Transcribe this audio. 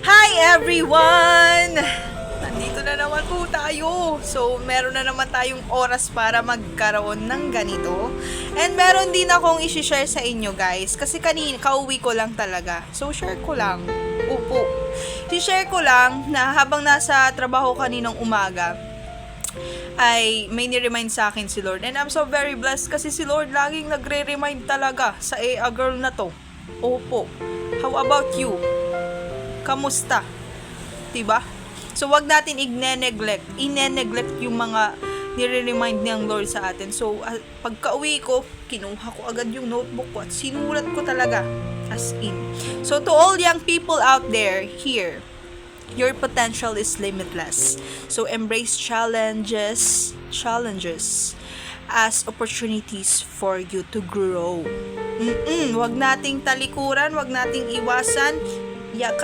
Hi everyone! Nandito na naman po tayo. So, meron na naman tayong oras para magkaroon ng ganito. And meron din akong isi-share sa inyo guys. Kasi kanina, kauwi ko lang talaga. So, share ko lang. Upo. I-share ko lang na habang nasa trabaho kaninang umaga, ay may ni-remind sa akin si Lord. And I'm so very blessed kasi si Lord laging nagre-remind talaga sa a girl na to. Opo. How about you? Kamusta? 'Di ba? So wag natin ine-neglect yung mga nire-remind ng Lord sa atin. So pagka-uwi ko, kinuha ko agad yung notebook ko at sinulat ko talaga as in. So to all young people out there here, your potential is limitless. So embrace challenges as opportunities for you to grow. Wag nating talikuran, wag nating iwasan. Yakap